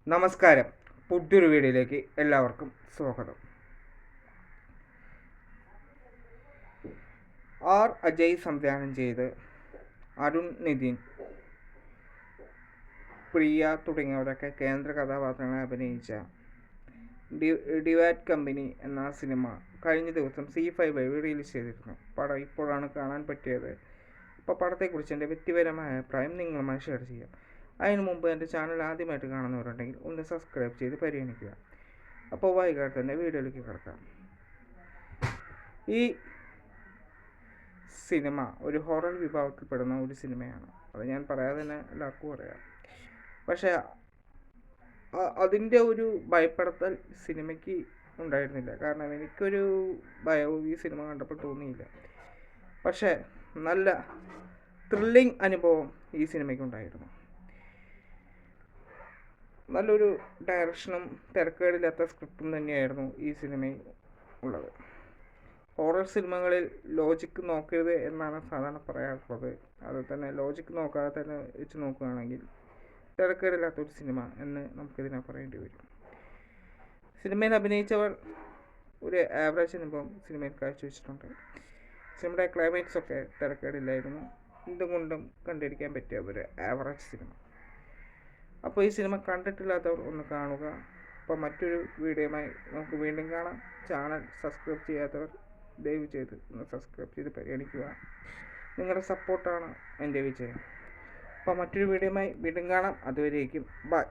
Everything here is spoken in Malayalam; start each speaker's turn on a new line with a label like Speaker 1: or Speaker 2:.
Speaker 1: നമസ്കാരം, പുതിയൊരു വീഡിയോയിലേക്ക് എല്ലാവർക്കും സ്വാഗതം. ആർ അജയ് സംവിധാനം ചെയ്ത് അരുൺ നിതിൻ, പ്രിയ തുടങ്ങിയവരൊക്കെ കേന്ദ്ര കഥാപാത്രങ്ങളെ അഭിനയിച്ച ഡിവാറ്റ് കമ്പനി എന്ന സിനിമ കഴിഞ്ഞ ദിവസം C5 വഴി റിലീസ് ചെയ്തിരുന്നു. പടം ഇപ്പോഴാണ് കാണാൻ പറ്റിയത്. അപ്പോൾ പടത്തെക്കുറിച്ച് എൻ്റെ വ്യക്തിപരമായ അഭിപ്രായം നിങ്ങളുമായി ഷെയർ ചെയ്യാം. അതിനു മുമ്പ് എൻ്റെ ചാനൽ ആദ്യമായിട്ട് കാണുന്നവരുണ്ടെങ്കിൽ ഒന്ന് സബ്സ്ക്രൈബ് ചെയ്ത് പരിഗണിക്കുക. അപ്പോൾ വൈകാതെ തന്നെ വീഡിയോയിലേക്ക് കിടക്കാം. ഈ സിനിമ ഒരു ഹൊറർ വിഭാഗത്തിൽപ്പെടുന്ന ഒരു സിനിമയാണ്. അത് ഞാൻ പറയാതെ തന്നെ എല്ലാവർക്കും അറിയാം. പക്ഷേ അതിൻ്റെ ഒരു ഭയപ്പെടുത്തൽ സിനിമയ്ക്ക് ഉണ്ടായിരുന്നില്ല. കാരണം എനിക്കൊരു ഭയവും ഈ സിനിമ കണ്ടപ്പോൾ തോന്നിയില്ല. പക്ഷേ നല്ല ത്രില്ലിംഗ് അനുഭവം ഈ സിനിമയ്ക്ക് ഉണ്ടായിരുന്നു. നല്ലൊരു ഡയറക്ഷനും തിരക്കേടില്ലാത്ത സ്ക്രിപ്റ്റും തന്നെയായിരുന്നു ഈ സിനിമയിൽ ഉള്ളത്. ഹൊറർ സിനിമകളിൽ ലോജിക്ക് നോക്കരുത് എന്നാണ് സാധാരണ പറയാറുള്ളത്. അത് തന്നെ ലോജിക്ക് നോക്കാതെ തന്നെ വെച്ച് നോക്കുകയാണെങ്കിൽ തിരക്കേടില്ലാത്തൊരു സിനിമ എന്ന് നമുക്കിതിനെ പറയേണ്ടി വരും. സിനിമയിൽ അഭിനയിച്ചവർ ഒരു ആവറേജ് അനുഭവം സിനിമയിൽ കാഴ്ചവെച്ചിട്ടുണ്ട്. സിനിമയുടെ ക്ലൈമാക്സൊക്കെ തിരക്കേടില്ലായിരുന്നു. എന്തുകൊണ്ടും കണ്ടിരിക്കാൻ പറ്റിയ ഒരു ആവറേജ് സിനിമ. അപ്പോൾ ഈ സിനിമ കണ്ടിട്ടില്ലാത്തവർ ഒന്ന് കാണുക. അപ്പോൾ മറ്റൊരു വീഡിയോയുമായി നമുക്ക് വീണ്ടും കാണാം. ചാനൽ സബ്സ്ക്രൈബ് ചെയ്യാത്തവർ ദയവ് ചെയ്ത് ഒന്ന് സബ്സ്ക്രൈബ് ചെയ്ത് പരിഗണിക്കുക. നിങ്ങളുടെ സപ്പോർട്ടാണ് എൻ്റെ വിജയം. അപ്പോൾ മറ്റൊരു വീഡിയോയുമായി വീണ്ടും കാണാം. അതുവരേക്കും ബൈ.